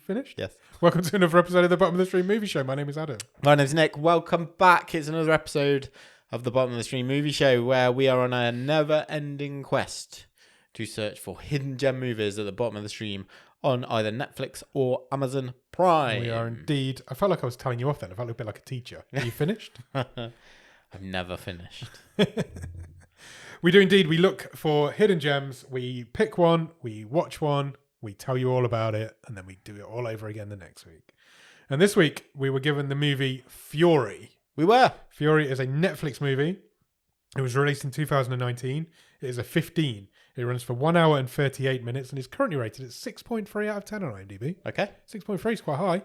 finished? Yes. Welcome to another episode of the Bottom of the Stream Movie Show. My name is Adam. My name's Nick. Welcome back. It's another episode of the Bottom of the Stream Movie Show where we are on a never-ending quest to search for hidden gem movies at the bottom of the stream on either Netflix or Amazon Prime. We are indeed. I felt like I was telling you off then. I felt a bit like a teacher. Are you finished? I've never finished. We do indeed. We look for hidden gems. We pick one. We watch one. We tell you all about it. And then we do it all over again the next week. And this week, we were given the movie Furie. We were. Furie is a Netflix movie. It was released in 2019. It is a 15. It runs for 1 hour and 38 minutes and is currently rated at 6.3 out of 10 on IMDb. Okay. 6.3 is quite high.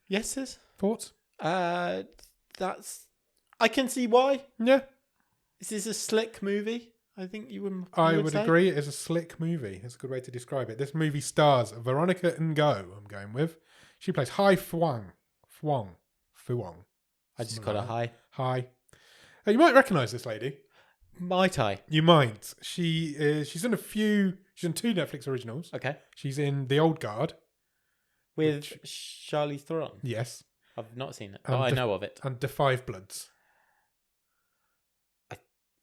Yes, sis. Thoughts? That's... I can see why. Yeah. Is this a slick movie? I think you would I would say. agree. It is a slick movie. That's a good way to describe it. This movie stars Veronica Ngo, I'm going with. She plays Hai Fuang. I just got a high. Hi. You might recognise this lady. Might I? You might. She's in she's in 2 Netflix originals. Okay. She's in The Old Guard. With Charlize Theron? Yes. I've not seen it, but I know of it. And The Five Bloods.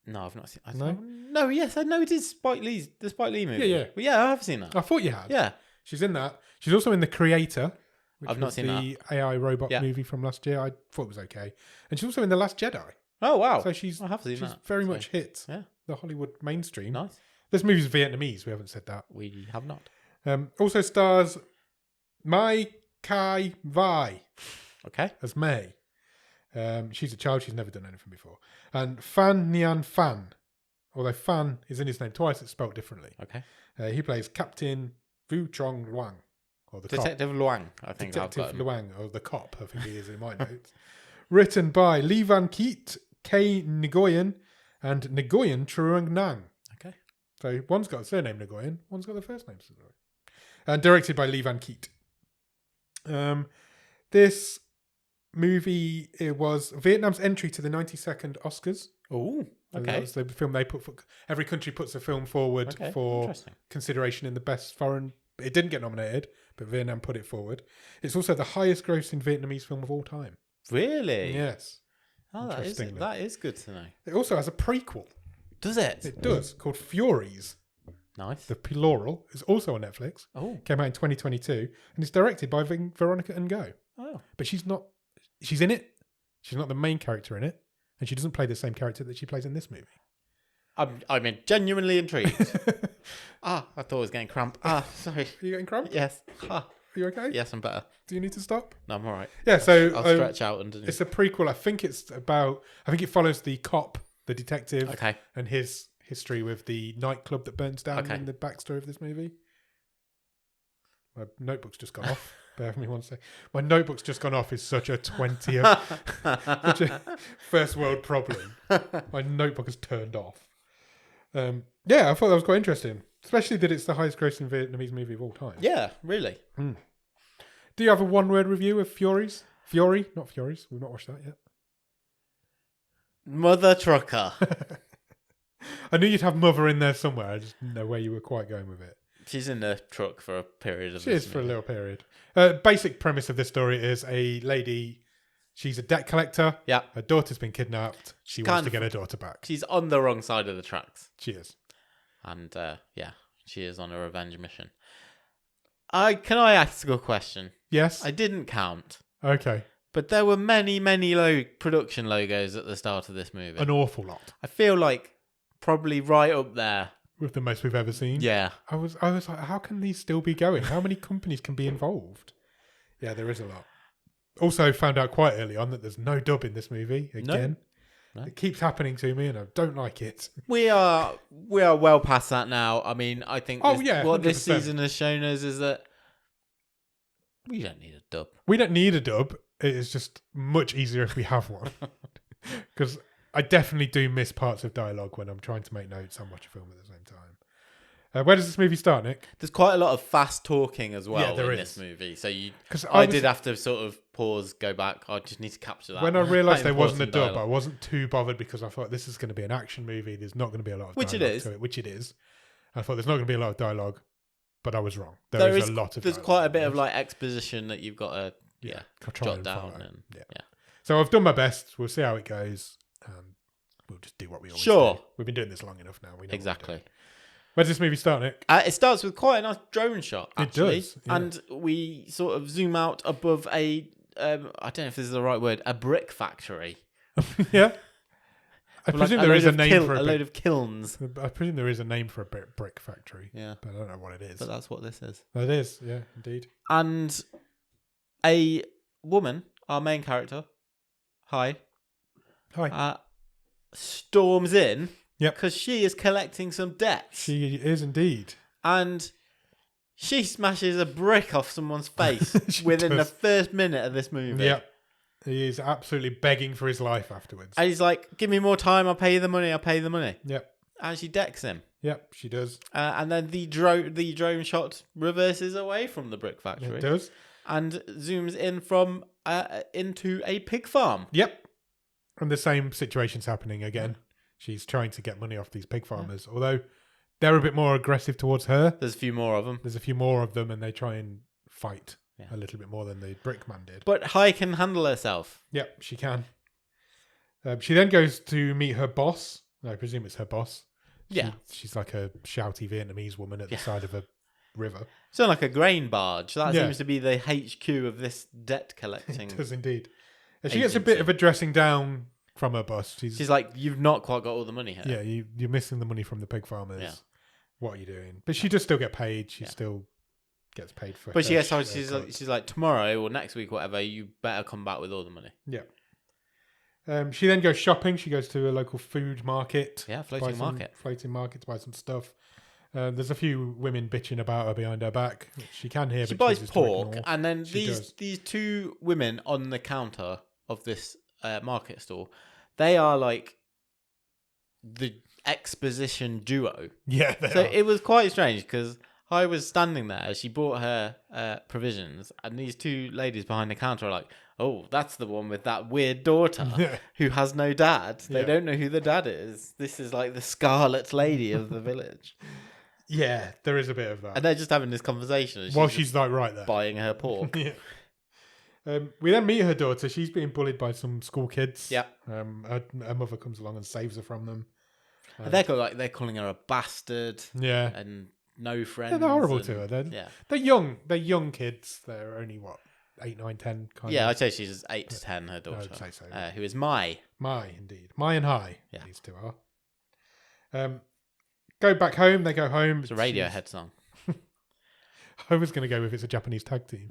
No, I've not seen it. No? No, yes, I know it is the Spike Lee movie. Yeah. Well, yeah, I have seen that. I thought you had. Yeah. She's in that. She's also in The Creator. Which I've not was seen the AI robot movie from last year. I thought it was okay. And she's also in The Last Jedi. Oh, wow. So I have seen that. Very much hit the Hollywood mainstream. Nice. This movie's Vietnamese. We haven't said that. We have not. Also stars Mai Kai Vai Okay. as May. She's a child. She's never done anything before. And Phan. Although Phan is in his name twice, it's spelled differently. Okay. He plays Captain Vu Trong Luang. Or the Detective cop. Luang, I think Detective I've got him. Luang, or the cop, I think he is in my notes. Written by Le-van Kiet, K. Nguyen, and Nguyen Truong Nang. Okay. So one's got a surname Nguyen, one's got the first name. And directed by Le-van Kiet. This movie, it was Vietnam's entry to the 92nd Oscars. Oh, okay. That was the film they put. Every country puts a film forward for consideration in the best foreign. It didn't get nominated, but Vietnam put it forward. It's also the highest grossing Vietnamese film of all time. Really? Yes. Oh, that is good to know. It also has a prequel. Does it? It does, called Furies. Nice. The plural is also on Netflix. Oh. Came out in 2022, and it's directed by Veronica Ngo. Oh. But she's not. She's in it. She's not the main character in it, and she doesn't play the same character that she plays in this movie. I'm genuinely intrigued. I thought I was getting cramp. Sorry. Are you getting cramp? Yes. Are you okay? Yes, I'm better. Do you need to stop? No, I'm all right. Yeah, so I'll stretch out underneath. It's a prequel. I think it follows the cop, the detective, and his history with the nightclub that burns down in the backstory of this movie. My notebook's just gone off. Bear with me one sec. My notebook's just gone off is such a 20th, such a first world problem. My notebook has turned off. I thought that was quite interesting. Especially that it's the highest grossing Vietnamese movie of all time. Yeah, really. Do you have a one-word review of Furies? Fury, not Furies. We've not watched that yet. Mother trucker. I knew you'd have mother in there somewhere. I just didn't know where you were quite going with it. She's in the truck for a period of She is for a little period. Basic premise of this story is a lady. She's a debt collector. Yeah. Her daughter's been kidnapped. She wants to get her daughter back. She's on the wrong side of the tracks. She is. And, she is on a revenge mission. Can I ask a question? Yes. I didn't count. Okay. But there were many, many production logos at the start of this movie. An awful lot. I feel like probably right up there. With the most we've ever seen. Yeah. I was like, how can these still be going? How many companies can be involved? Yeah, there is a lot. Also found out quite early on that there's no dub in this movie. Again. No. It keeps happening to me and I don't like it. We are well past that now. I mean, I think what this season has shown us is that we don't need a dub. We don't need a dub. It is just much easier if we have one. Because I definitely do miss parts of dialogue when I'm trying to make notes and watch a film at the same time. Where does this movie start, Nick? There's quite a lot of fast talking as well in this movie. So I did have to sort of pause, go back. I just need to capture that. When I realised there wasn't a dub, I wasn't too bothered because I thought this is going to be an action movie. There's not going to be a lot of dialogue to it, which it is. I thought there's not going to be a lot of dialogue. but I was wrong. There is a lot of. There's quite a bit of like exposition that you've got to jot down. And, So I've done my best. We'll see how it goes. We'll just do what we always do. We've been doing this long enough now. We know exactly. Where's this movie start, Nick? It starts with quite a nice drone shot, actually. It does. Yeah. And we sort of zoom out above I don't know if this is the right word, a brick factory. Yeah. I presume there is a name for a load of kilns. I presume there is a name for a brick factory. Yeah. But I don't know what it is. But that's what this is. It is, yeah, indeed. And a woman, our main character, Hi, storms in because she is collecting some debts. She is indeed. And she smashes a brick off someone's face within the first minute of this movie. Yep. He is absolutely begging for his life afterwards. And he's like, give me more time, I'll pay you the money, Yep. And she decks him. Yep, she does. And then the drone shot reverses away from the brick factory. It does. And zooms in from into a pig farm. Yep. And the same situation's happening again. She's trying to get money off these pig farmers, although they're a bit more aggressive towards her. There's a few more of them. There's a few more of them, and they try and fight a little bit more than the brickman did. But Hai can handle herself. Yep, she can. She then goes to meet her boss. I presume it's her boss. She's like a shouty Vietnamese woman at the side of a river. So like a grain barge. That seems to be the HQ of this debt collecting. It does indeed. And she gets a bit of a dressing down from her boss. She's like, you've not quite got all the money here. Yeah, you're missing the money from the pig farmers. Yeah. What are you doing? But she does still get paid. She still gets paid for. But she's like, tomorrow or next week, whatever. You better come back with all the money. Yeah. She then goes shopping. She goes to a local food market. Yeah, floating market to buy some stuff. There's a few women bitching about her behind her back. She can hear. She buys pork, and then these two women on the counter of this market store, they are like the exposition duo. Yeah, it was quite strange because I was standing there. She bought her provisions, and these two ladies behind the counter are like, "Oh, that's the one with that weird daughter who has no dad. They don't know who the dad is. This is like the Scarlet Lady of the village." Yeah, there is a bit of that. And they're just having this conversation while she's like right there buying her pork. We then meet her daughter. She's being bullied by some school kids. Yeah. Her mother comes along and saves her from them. They're calling her a bastard. Yeah. And no friends. Yeah, they're horrible to her. They're young. They're young kids. They're only 8, 9, 10 kind of. Yeah, I'd say she's 8 to 10, her daughter. I'd say so. Who is Mai. Mai, indeed. Mai and Hai. Yeah. These two are. Go back home. They go home. It's a Radiohead song. I was going to go with it's a Japanese tag team.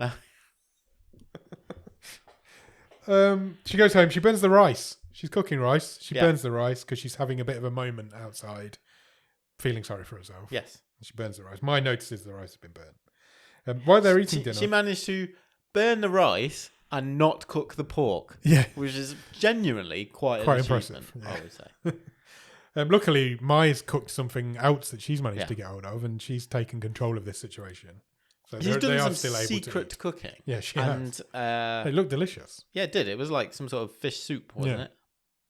She goes home. She burns the rice. She's cooking rice. She burns the rice because she's having a bit of a moment outside, feeling sorry for herself. Yes. She burns the rice. Mai notices the rice has been burnt. While they're eating dinner, she managed to burn the rice and not cook the pork. Yeah, which is genuinely quite impressive. I would say. Luckily, Mai's cooked something else that she's managed to get hold of, and she's taken control of this situation. So she's done some secret cooking. Yeah, she has. They look delicious. Yeah, it did. It was like some sort of fish soup, wasn't it?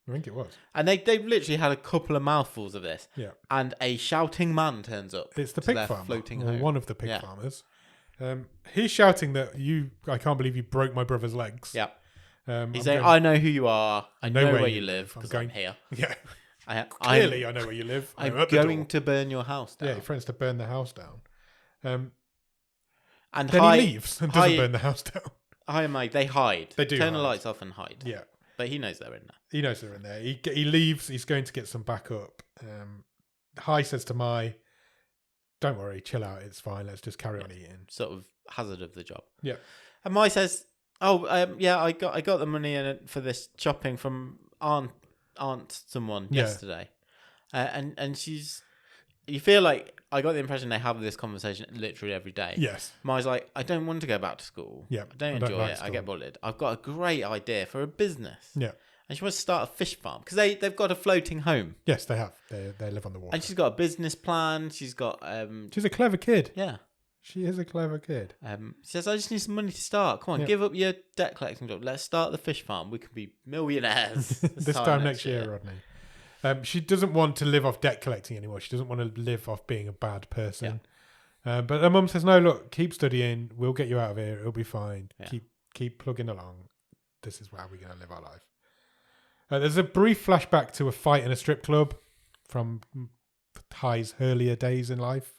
I think it was. And they literally had a couple of mouthfuls of this. Yeah. And a shouting man turns up. It's the pig farmer, or one of the pig farmers. He's shouting that I can't believe you broke my brother's legs. Yeah. He's saying, I know who you are. I know where you live because I'm here. Yeah. Clearly, I know where you live. I'm going to burn your house down. Yeah, he threatens to burn the house down. And then he leaves and doesn't burn the house down. Hi, mate. They hide. They do. Turn the lights off and hide. Yeah. But he knows they're in there. He knows they're in there. He leaves. He's going to get some backup. Hai says to Mai, "Don't worry, chill out. It's fine. Let's just carry on eating." Sort of hazard of the job. Yeah. And Mai says, I got the money in it for this shopping from aunt someone yesterday." And she's... You feel like... I got the impression they have this conversation literally every day. Yes. Mai's like, I don't want to go back to school. Yeah. I don't enjoy it. I get bullied. I've got a great idea for a business. Yeah. And she wants to start a fish farm because they've got a floating home. Yes, they have. They live on the water. And she's got a business plan. She's got... she's a clever kid. Yeah. She is a clever kid. She says, I just need some money to start. Come on, give up your debt collecting job. Let's start the fish farm. We can be millionaires this time next year, Rodney. She doesn't want to live off debt collecting anymore. She doesn't want to live off being a bad person. But her mum says, no, look, keep studying. We'll get you out of here. It'll be fine. Yeah. Keep plugging along. This is how we're going to live our life. There's a brief flashback to a fight in a strip club from Hi's earlier days in life.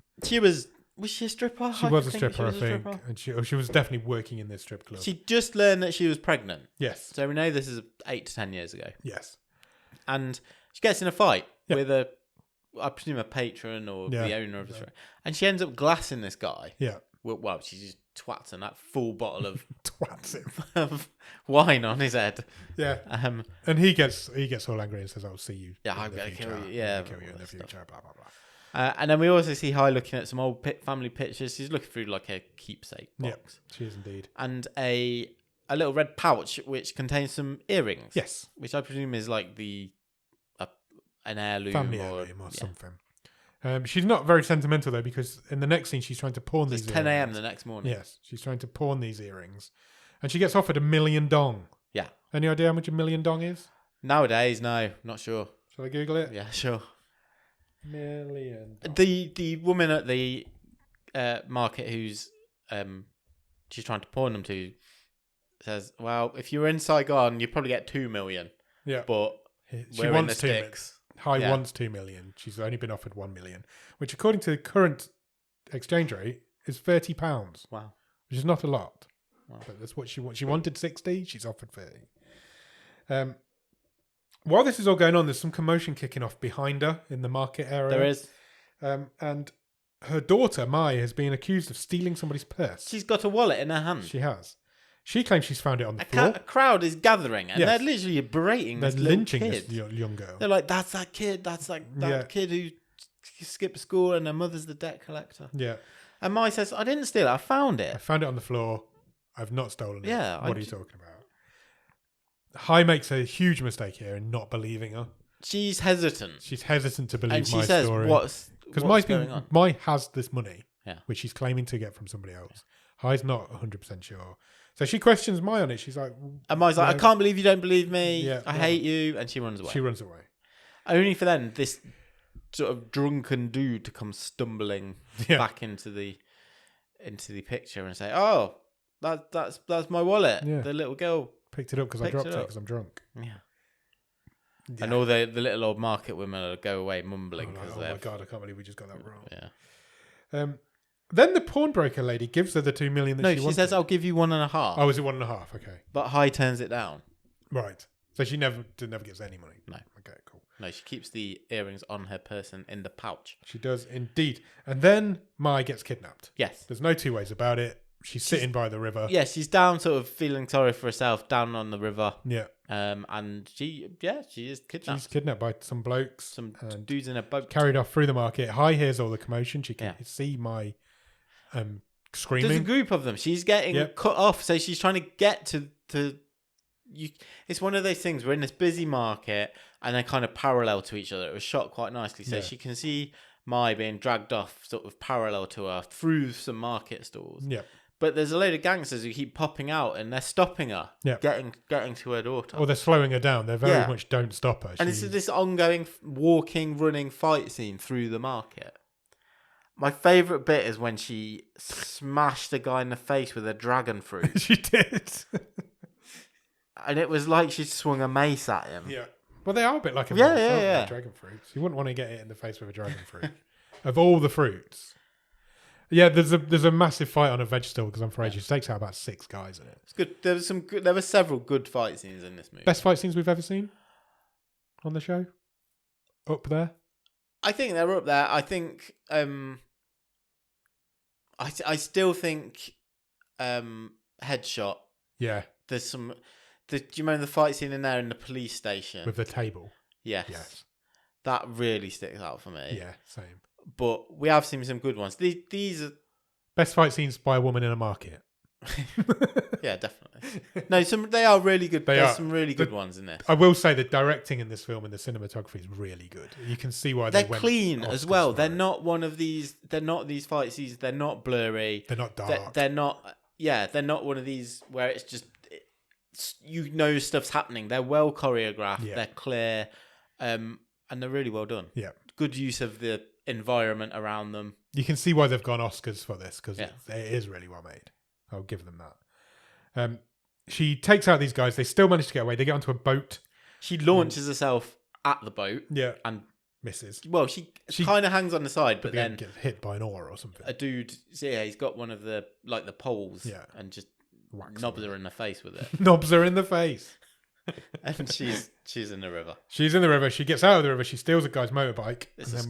Was she a stripper? She was a stripper, I think. And she was definitely working in this strip club. She just learned that she was pregnant. Yes. So we know this is 8 to 10 years ago. Yes. And she gets in a fight with I presume a patron or the owner of the restaurant. And she ends up glassing this guy. Yeah. Well, she just twats him that full bottle of of wine on his head. Yeah. And he gets all angry and says, "I'll see you. Yeah, I'm gonna kill you. Yeah, kill you in the future." Blah blah blah. And then we also see Hi looking at some old family pictures. She's looking through like a keepsake box. Yeah, she is indeed. And a little red pouch which contains some earrings. Yes. Which I presume is like an heirloom family heirloom or something. She's not very sentimental though, because in the next scene she's trying to pawn these. It's 10 a.m. the next morning. Yes, she's trying to pawn these earrings, and she gets offered $1 million dong. Yeah. Any idea how much $1 million dong is? Nowadays, no, not sure. Shall I Google it? Yeah, sure. $1 million. The woman at the market who's she's trying to pawn them to says, "Well, if you're in Saigon, you probably get 2 million. Yeah, but she wants 2 million. Hi wants 2 million. She's only been offered 1 million, which, according to the current exchange rate, is £30. Wow, which is not a lot. Wow. But that's what she wants. She wanted 60. She's offered 30. While this is all going on, there's some commotion kicking off behind her in the market area. There is, and her daughter Mai has been accused of stealing somebody's purse. She's got a wallet in her hand. She has. She claims she's found it on the floor. A crowd is gathering, and they're literally berating this little lynching kid. this young girl. They're like, "That's that kid. That's that kid who skipped school, and her mother's the debt collector." Yeah. And Mai says, "I didn't steal it. I found it. I found it on the floor. I've not stolen it." Yeah. What are you talking about? Hai makes a huge mistake here in not believing her. She's hesitant. She's hesitant to believe and she my says, story. What's going on? Mai has this money, Yeah. which she's claiming to get from somebody else. Hai's not 100% sure. So she questions Mai on it. She's like... And Mai's like, "I can't believe you don't believe me. Yeah, I hate you." And she runs away. She runs away. Only for then this sort of drunken dude to come stumbling back into the picture and say, "Oh, that's my wallet." Yeah. The little girl picked it up because I dropped it because I'm drunk. Yeah. And all the little old market women will go away mumbling. Oh my God, I can't believe we just got that wrong. Yeah. Then the pawnbroker lady gives her the 2 million that she wanted. No, she says, "I'll give you 1.5." Oh, is it 1.5? Okay. But Hai turns it down. Right. So she never gives any money. No. Okay, cool. No, she keeps the earrings on her person in the pouch. She does indeed. And then Mai gets kidnapped. Yes. There's no two ways about it. She's sitting by the river. Yeah, she's down, sort of feeling sorry for herself, down on the river. Yeah. And she is kidnapped. She's kidnapped by some blokes. Some dudes in a boat. Carried off through the market. Hai hears all the commotion. She can see Mai screaming. There's a group of them. She's getting cut off, so she's trying to get to you. It's one of those things. We're in this busy market, and they're kind of parallel to each other. It was shot quite nicely, so she can see Mai being dragged off, sort of parallel to her through some market stalls. Yeah. But there's a load of gangsters who keep popping out, and they're stopping her. Yeah. Getting to her daughter. Or they're slowing her down. They very much don't stop her. And it's this ongoing walking, running fight scene through the market. My favourite bit is when she smashed a guy in the face with a dragon fruit. She did. And it was like she swung a mace at him. Yeah. Well, they are a bit like a dragon fruits. You wouldn't want to get it in the face with a dragon fruit. Of all the fruits. Yeah, there's a massive fight on a vegetable because I'm afraid she takes out about 6 guys in it. It's good. There were several good fight scenes in this movie. Best fight scenes we've ever seen on the show? Up there? I think they're up there. I think I still think Headshot. Yeah. There's some. Do you remember the fight scene in there in the police station with the table? Yes. That really sticks out for me. Yeah, same. But we have seen some good ones. These are best fight scenes by a woman in a market. Yeah, definitely. No, they are really good. There's some really good ones in this. I will say the directing in this film and the cinematography is really good. You can see why they're clean as well. They're not one of these. They're not these fight scenes. They're not blurry. They're not dark. They're not. Yeah, they're not one of these where it's just stuff's happening. They're well choreographed. Yeah. They're clear, and they're really well done. Yeah, good use of the environment around them. You can see why they've gone Oscars for this, because Yeah. it is really well made. I'll give them that. She takes out these guys. They still manage to get away. They get onto a boat. She launches herself at the boat. Yeah. And misses. well, she kind of hangs on the side, but then gets hit by an oar or something. a dude, he's got one of the poles, and just knobs her in the face with it. Knobs her in the face. And she's in the river. She's in the river. She gets out of the river. She steals a guy's motorbike.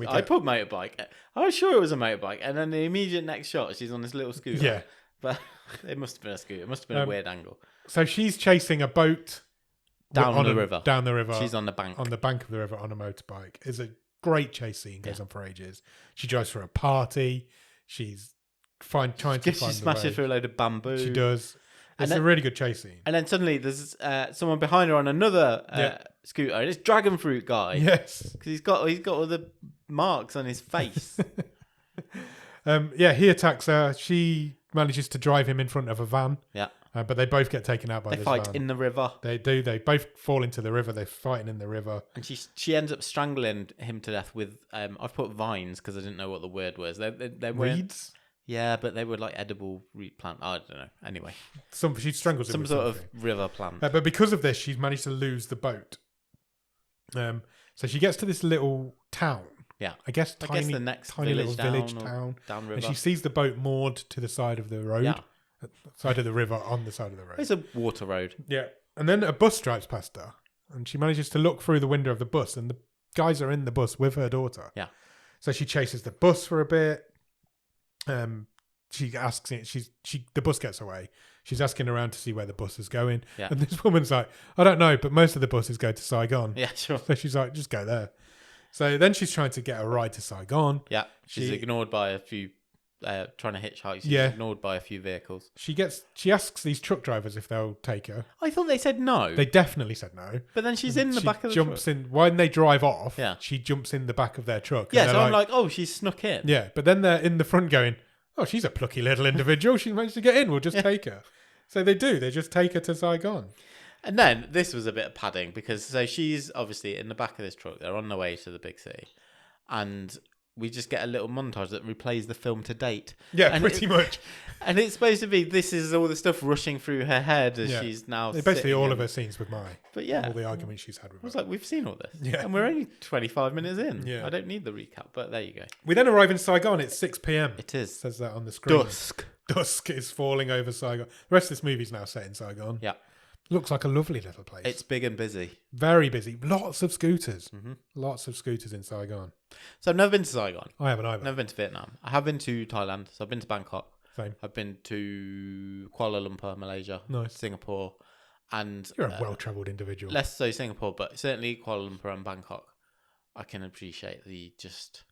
I put motorbike. I was sure it was a motorbike, and then the immediate next shot, she's on this little scooter. Yeah, but it must have been a scooter. It must have been a weird angle. So she's chasing a boat down the river. Down the river. She's on the bank. On the bank of the river on a motorbike. It's a great chase scene. Goes on for ages. She drives for a party. She's trying to find the way. She smashes through a load of bamboo. She does. It's a really good chase scene. And then suddenly there's someone behind her on another scooter. And it's Dragon Fruit guy. Yes. Because he's got all the marks on his face. He attacks her. She manages to drive him in front of a van. Yeah. But they both get taken out by this van. They fight in the river. They do. They both fall into the river. They're fighting in the river. And she ends up strangling him to death with, I've put vines because I didn't know what the word was. They Reeds? Yeah, but they were like edible reed plant. I don't know. Anyway. She strangles him some with sort something. of river plant. But because of this, she's managed to lose the boat. So she gets to this little town. Yeah. I guess the next tiny little village town. Downriver. And she sees the boat moored to the side of the road. Yeah. Side of the river on the side of the road. It's a water road. Yeah. And then a bus drives past her. And she manages to look through the window of the bus. And the guys are in the bus with her daughter. Yeah. So she chases the bus for a bit. She asks the bus gets away. She's asking around to see where the bus is going. Yeah. And this woman's like, I don't know, but most of the buses go to Saigon. Yeah, sure. So she's like, just go there. So then she's trying to get a ride to Saigon. Yeah. She's ignored by a few trying to hitchhike. She's ignored by a few vehicles. She asks these truck drivers if they'll take her. I thought they said no. They definitely said no. But then she's in the back of the jumps truck. in when they drive off. Yeah. She jumps in the back of their truck. Yeah, so I'm like, oh, she's snuck in. Yeah, but then they're in the front going, oh, she's a plucky little individual. She managed to get in. We'll just take her. So they do. They just take her to Saigon. And then this was a bit of padding because she's obviously in the back of this truck. They're on the way to the big city. And we just get a little montage that replays the film to date. Yeah, pretty much. And it's supposed to be, this is all the stuff rushing through her head as she's now basically all of her scenes with Mai. But yeah. All the arguments she's had with her. I was like, we've seen all this. Yeah. And we're only 25 minutes in. Yeah. I don't need the recap, but there you go. We then arrive in Saigon. It's 6 p.m. It is. It says that on the screen. Dusk is falling over Saigon. The rest of this movie's now set in Saigon. Yeah. Looks like a lovely little place. It's big and busy. Very busy. Lots of scooters. Mm-hmm. Lots of scooters in Saigon. So I've never been to Saigon. I haven't either. Never been to Vietnam. I have been to Thailand. So I've been to Bangkok. Same. I've been to Kuala Lumpur, Malaysia. Nice. Singapore. And you're a well-travelled individual. Less so Singapore, but certainly Kuala Lumpur and Bangkok. I can appreciate the just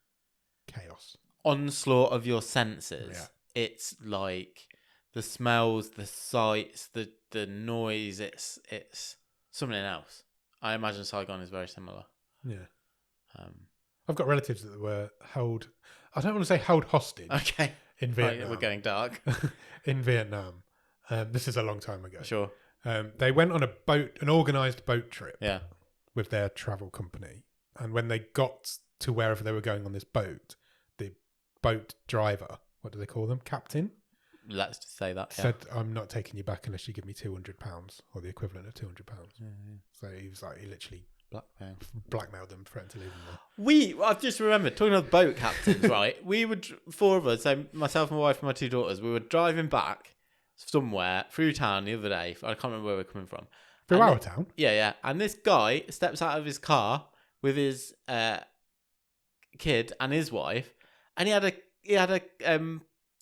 chaos. Onslaught of your senses. Yeah. It's like the smells, the sights, the noise. It's something else. I imagine Saigon is very similar. Yeah. I've got relatives that were held. I don't want to say held hostage. Okay. In Vietnam. We're getting dark. In Vietnam. This is a long time ago. Sure. They went on an organised boat trip. Yeah. With their travel company, and when they got to wherever they were going on this boat, the boat driver, what do they call them? Captain. Let's just say that. Said, "I'm not taking you back unless you give me £200 or the equivalent of £200." Yeah. So he was like, he literally blackmailed them, threatened to leave them there. I've just remembered, talking about boat captains, right? We would, four of us, so myself, my wife, and my two daughters, we were driving back somewhere through town the other day. I can't remember where we're coming from. Through our town? Yeah. And this guy steps out of his car with his kid and his wife, and he had a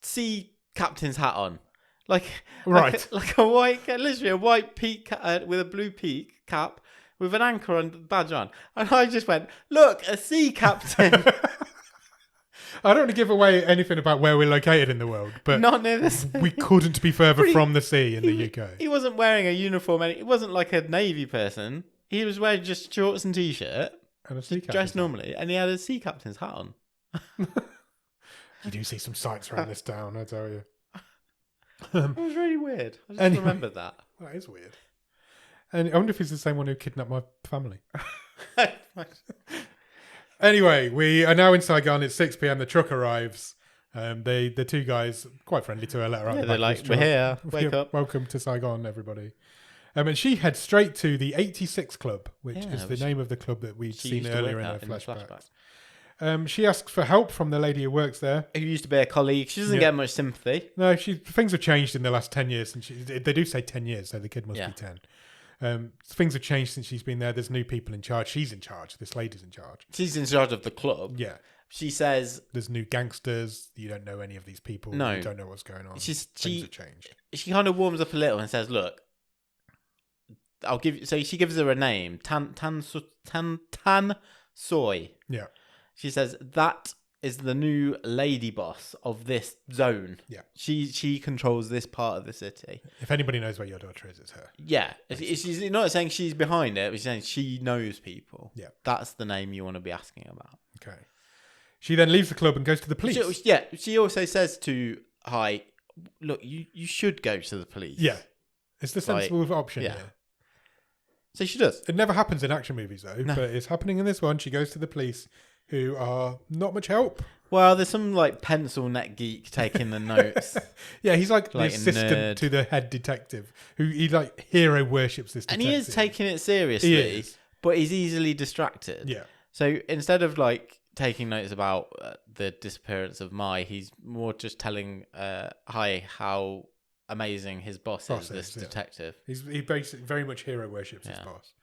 sea captain's hat on. Like a white, literally a white peak with a blue peak cap with an anchor and badge on. And I just went, look, a sea captain. I don't want to give away anything about where we're located in the world, but not near this. We couldn't be further from the sea in the UK. He wasn't wearing a uniform. He wasn't like a navy person. He was wearing just shorts and t-shirt, and a sea dressed normally, and he had a sea captain's hat on. You do see some sights around this town, I tell you. It was really weird. I just remembered that. That is weird. And I wonder if he's the same one who kidnapped my family. Anyway, we are now in Saigon. It's 6 p.m. The truck arrives. The two guys, quite friendly to her, let her out. They're like, we're here. Wake up. Welcome to Saigon, everybody. And she heads straight to the 86 Club, which is the name of the club that we'd seen earlier in her flashbacks. She asks for help from the lady who works there. Who used to be a colleague. She doesn't get much sympathy. No, things have changed in the last 10 years. And they do say 10 years, so the kid must be 10. Things have changed since she's been there. There's new people in charge. She's in charge. This lady's in charge. She's in charge of the club. Yeah. She says... There's new gangsters. You don't know any of these people. No. You don't know what's going on. Things have changed. She kind of warms up a little and says, look, I'll give you... So she gives her a name. Tan Soy. Yeah. She says, that is the new lady boss of this zone. Yeah. She controls this part of the city. If anybody knows where your daughter is, it's her. Yeah. She's not saying she's behind it, but she's saying she knows people. Yeah. That's the name you want to be asking about. Okay. She then leaves the club and goes to the police. She also says to Hai, look, you should go to the police. Yeah. It's the sensible option here. So she does. It never happens in action movies, though, but it's happening in this one. She goes to the police, who are not much help. Well, there's some like pencil neck geek taking the notes. Yeah, he's like the assistant to the head detective, who he like hero worships this detective. And he is taking it seriously, but he's easily distracted. Yeah. So instead of like taking notes about the disappearance of Mai, he's more just telling Hai how amazing his boss is, this detective. He basically very much hero worships his boss.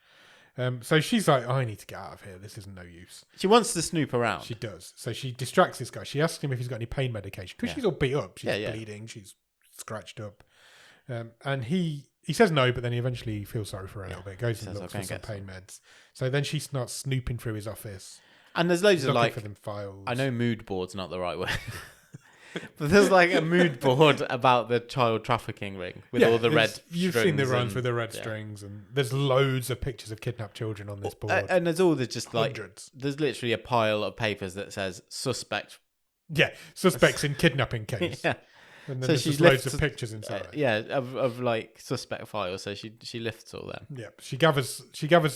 So she's like, I need to get out of here. This isn't no use. She wants to snoop around. She does. So she distracts this guy. She asks him if he's got any pain medication because she's all beat up. She's bleeding. She's scratched up. And he says no, but then he eventually feels sorry for her a little bit. Goes and looks for some pain meds. So then she starts snooping through his office. And there's loads of like, for them files. I know mood board's not the right word. But there's like a mood board about the child trafficking ring with all the red strings. You've seen the runs with the red strings, and there's loads of pictures of kidnapped children on this board. And there's all the just hundreds. Like, there's literally a pile of papers that says suspect. Yeah, suspects in kidnapping case. Yeah. And then there's just loads of pictures inside. Of like suspect files. So she lifts all them. Yeah, she gathers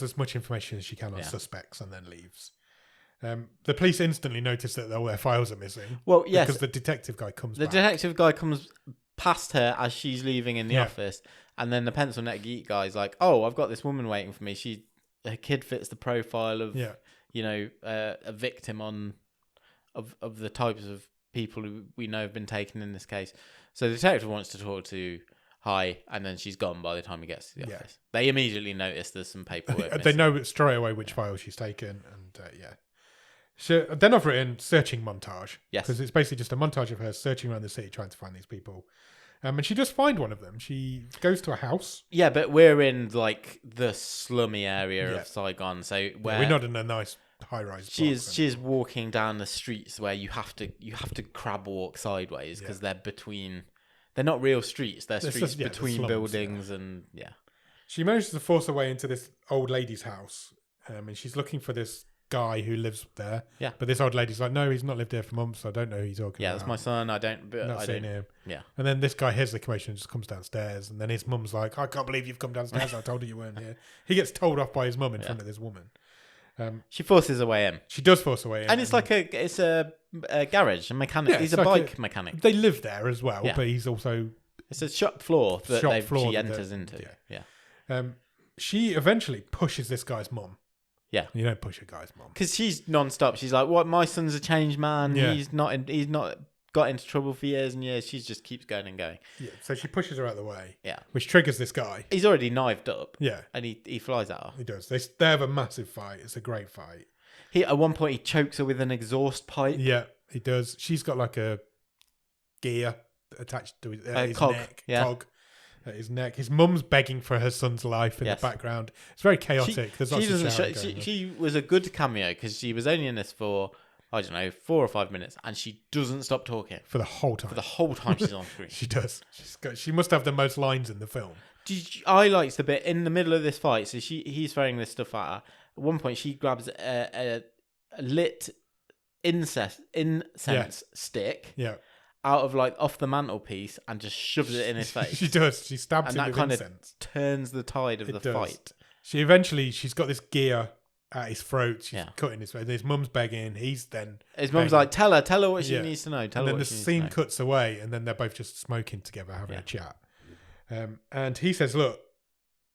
as much information as she can on suspects and then leaves. The police instantly notice that all their files are missing. Well, yes. Because the detective guy comes back. The detective guy comes past her as she's leaving in the office. And then the pencil neck geek guy's like, oh, I've got this woman waiting for me. Her kid fits the profile of, a victim of the types of people who we know have been taken in this case. So the detective wants to talk to Hai, and then she's gone by the time he gets to the office. They immediately notice there's some paperwork. They know straight away which file she's taken. And So then I've written searching montage. Yes. Because it's basically just a montage of her searching around the city trying to find these people. And she does find one of them. She goes to a house. Yeah, but we're in like the slummy area of Saigon. So we're not in a nice high-rise block. She is walking down the streets where you have to crab walk sideways because they're not real streets. They're streets between slums, buildings and She manages to force her way into this old lady's house. And she's looking for this guy who lives there. Yeah. But this old lady's like, no, he's not lived here for months, so I don't know who he's talking about. Yeah, that's my son. I don't seen him. Yeah. And then this guy hears the commotion and just comes downstairs, and then his mum's like, I can't believe you've come downstairs. I told you weren't here. He gets told off by his mum in front of this woman. She forces her way in. She does force her way in. And it's like a garage, a mechanic. He's a bike mechanic. They live there as well, but he's also... It's a shop floor that she enters into. Yeah. She eventually pushes this guy's mum. Yeah, you don't push a guy's mom because she's non-stop. She's like, "What? My son's a changed man. Yeah. He's not got into trouble for years and years." She just keeps going and going. Yeah, so she pushes her out of the way. Yeah, which triggers this guy. He's already knifed up. Yeah, and he flies at her. He does. They have a massive fight. It's a great fight. At one point he chokes her with an exhaust pipe. Yeah, he does. She's got like a gear attached to his cog. Neck. Yeah. Cog. At his neck. His mum's begging for her son's life in the background. It's very chaotic. There's lots of shouting going on. She was a good cameo because she was only in this for, I don't know, 4 or 5 minutes, and she doesn't stop talking. For the whole time. For the whole time she's on screen. She does. She must have the most lines in the film. I liked the bit in the middle of this fight. So he's throwing this stuff at her. At one point, she grabs a lit incense stick. Yeah. Out of off the mantelpiece and just shoves it in his face. She does. She stabs him with incense. And that kind of turns the tide of the fight. She's got this gear at his throat. She's cutting his throat. His mum's begging. His mum's like, tell her what she needs to know. And then the scene cuts away, and then they're both just smoking together, having a chat. And he says, "Look,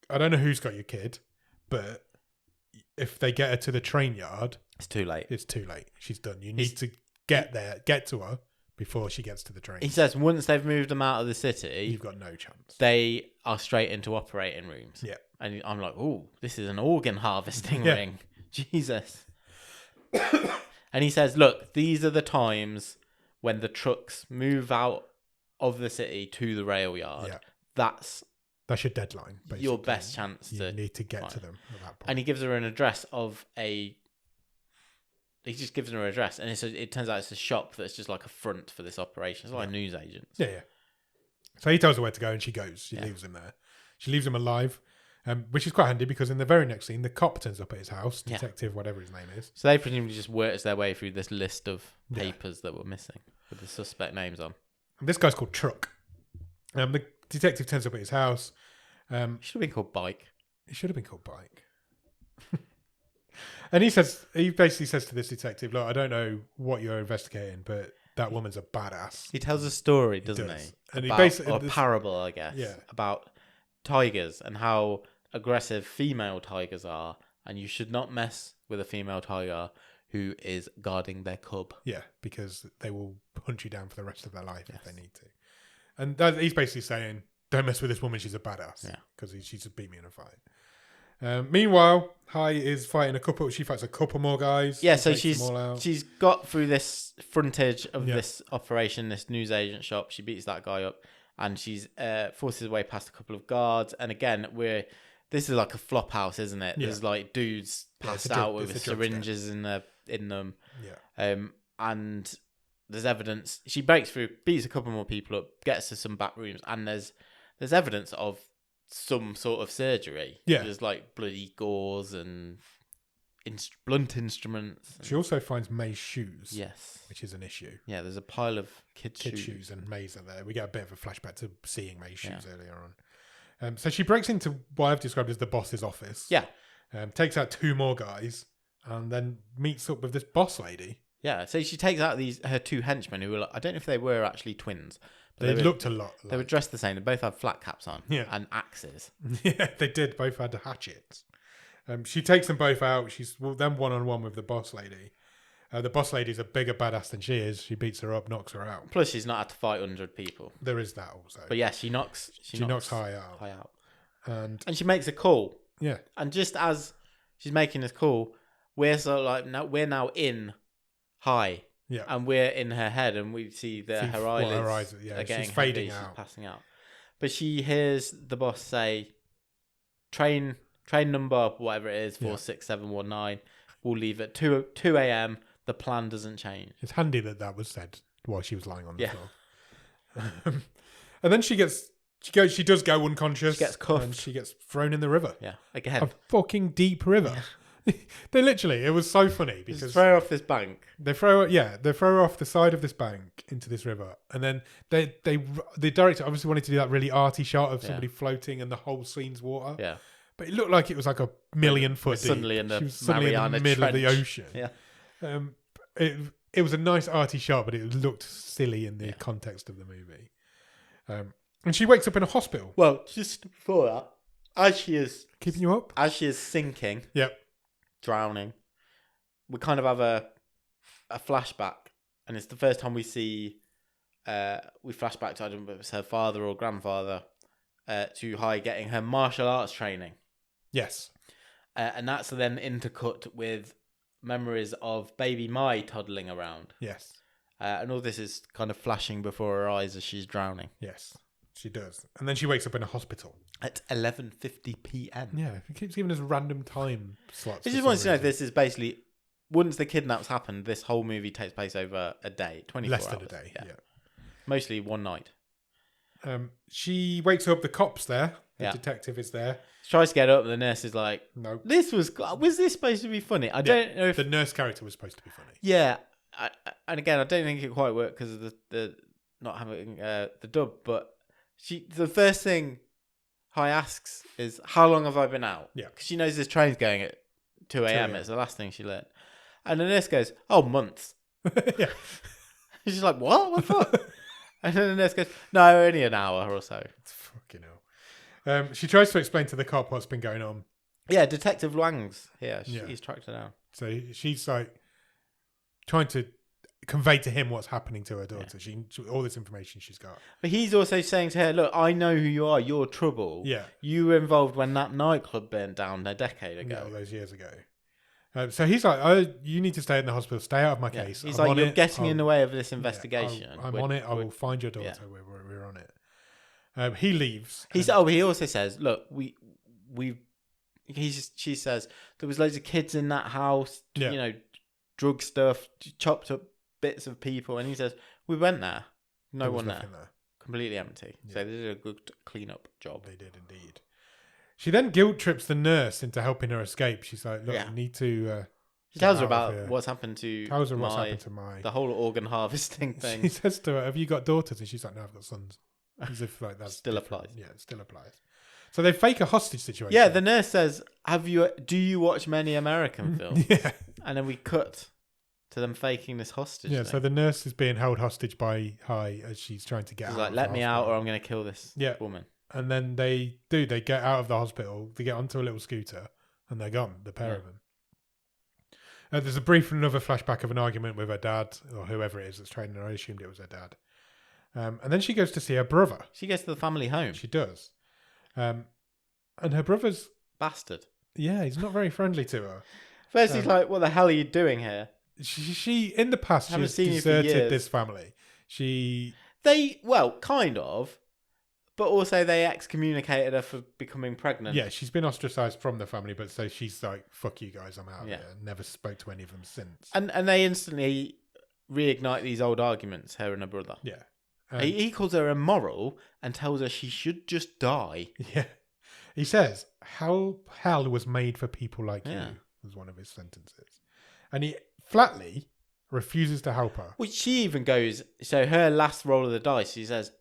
I don't know who's got your kid, but if they get her to the train yard, it's too late. It's too late. She's done. You need to get to her before she gets to the train." He says once they've moved them out of the city, you've got no chance. They are straight into operating rooms. Yeah. And I'm like, oh, this is an organ harvesting ring. Jesus. And he says, look, these are the times when the trucks move out of the city to the rail yard. Yeah. That's your deadline, basically. Your best chance you need to get to them at that point. And he gives her an address he just gives her an address, and it turns out it's a shop that's just like a front for this operation. It's like newsagents. Yeah. So he tells her where to go, and she goes. She leaves him there. She leaves him alive. Which is quite handy because in the very next scene, the cop turns up at his house, detective, whatever his name is. So they presumably just worked their way through this list of papers that were missing with the suspect names on. And this guy's called Truck. The detective turns up at his house. He should have been called Bike. He should have been called Bike. And he basically says to this detective, look, I don't know what you're investigating, but that woman's a badass. He tells a story, doesn't he? And he basically a parable, I guess, about tigers and how aggressive female tigers are, and you should not mess with a female tiger who is guarding their cub. Yeah, because they will hunt you down for the rest of their life if they need to. And he's basically saying, don't mess with this woman, she's a badass. Because she just beat me in a fight. Meanwhile, Hai is fighting she fights a couple more guys. Yeah, so she's got through this frontage of this operation, this newsagent shop. She beats that guy up, and she's forces her way past a couple of guards. And again, this is like a flop house, isn't it? There's like dudes passed out with syringes in them. Yeah. And there's evidence. She breaks through, beats a couple more people up, gets to some back rooms, and there's evidence of some sort of surgery. Yeah. There's like bloody gauze and blunt instruments. She also finds May's shoes. Yes. Which is an issue. Yeah, there's a pile of kids' shoes and May's are there. We get a bit of a flashback to seeing May's shoes earlier on. So she breaks into what I've described as the boss's office. Yeah. Takes out two more guys and then meets up with this boss lady. Yeah, so she takes out her two henchmen who were, I don't know if they were actually twins. They looked a lot like. They were dressed the same. They both had flat caps on and axes. Yeah, they did. Both had hatchets. She takes them both out. She's then one-on-one with the boss lady. The boss lady's a bigger badass than she is. She beats her up, knocks her out. Plus, she's not had to fight 100 people. There is that also. But yeah, she knocks Hai out. And she makes a call. Yeah. And just as she's making this call, we're sort of like, we're now in Hai. Yeah. And we're in her head, and we see her eyelids are getting she's fading heavy, out. She's passing out. But she hears the boss say, train number, whatever it is, 46719, we'll leave at 2 a.m. The plan doesn't change. It's handy that was said while she was lying on the floor. And then she does go unconscious. She gets cuffed. And she gets thrown in the river. Yeah, again. A fucking deep river. Yeah. It was so funny because just throw her off this bank. They throw her off the side of this bank into this river, and then the director obviously wanted to do that really arty shot of somebody floating and the whole scene's water. Yeah, but it looked like it was like a million foot deep. Suddenly in the middle of the ocean. Yeah, it was a nice arty shot, but it looked silly in the context of the movie. And she wakes up in a hospital. Well, just before that, as she is keeping you up, as she is sinking. Yep. Drowning, we kind of have a flashback, and it's the first time we see we flashback to, I don't know if it's her father or grandfather, to Hai getting her martial arts training. Yes. And that's then intercut with memories of baby Mai toddling around. Yes. And all this is kind of flashing before her eyes as she's drowning. Yes, she does. And then she wakes up in a hospital. At 11:50 p.m. Yeah, it keeps giving us random time slots. I just wanted to know if this is basically, once the kidnaps happen, this whole movie takes place over a day, 24 hours. Less than a day, yeah. Mostly one night. She wakes up, the cop's there, the detective is there. She tries to get up, and the nurse is like, no. Was this supposed to be funny? I don't know if... The nurse character was supposed to be funny. Yeah, and again, I don't think it quite worked because of the not having the dub, but the first thing Hai asks is, how long have I been out? Yeah. Because she knows this train's going at 2 a.m. It's the last thing she lit. And the nurse goes, "Oh, months." Yeah. She's like, "What? What the fuck?" And then the nurse goes, "No, only an hour or so." Fucking hell. She tries to explain to the cop what's been going on. Yeah, Detective Wang's here. He's tracked her down. So she's like trying to convey to him what's happening to her daughter. She all this information she's got. But he's also saying to her, "Look, I know who you are. You're trouble. Yeah. You were involved when that nightclub burnt down a decade ago. All those years ago." So he's like, "Oh, you need to stay in the hospital. Stay out of my case." He's like, "You're getting in the way of this investigation." I'm on it. I will find your daughter. Yeah. We're on it. He leaves. He also says, "Look, she says there was loads of kids in that house. Yeah. You know, drug stuff, chopped up bits of people." And he says, "We went there. No one there. Completely empty." Yeah. So they did a good clean up job. They did indeed. She then guilt trips the nurse into helping her escape. She's like, "Look, you need to." She tells her about what's happened to the whole organ harvesting thing. She says to her, "Have you got daughters?" And she's like, "No, I've got sons." As if like that still applies. Yeah, it still applies. So they fake a hostage situation. Yeah, the nurse says, do you watch many American films?" Yeah. And then we cut to them faking this hostage. Yeah, thing. so the nurse is being held hostage by Hai as she's trying to get out. She's like, "Let me out or I'm going to kill this woman." And then they get out of the hospital, they get onto a little scooter, and they're gone, the pair of them. There's another flashback of an argument with her dad, or whoever it is that's training her. I assumed it was her dad. And then she goes to see her brother. She goes to the family home. She does. And her brother's... Bastard. Yeah, he's not very friendly to her. First he's like, "What the hell are you doing here?" She in the past, she's deserted this family. Kind of. But also they excommunicated her for becoming pregnant. Yeah, she's been ostracised from the family, but so she's like, "Fuck you guys, I'm out of here." Never spoke to any of them since. And they instantly reignite these old arguments, her and her brother. Yeah. He calls her immoral and tells her she should just die. Yeah. He says, "Hell was made for people like you," was one of his sentences. And he flatly refuses to help her. Well, she even goes, so her last roll of the dice, she says,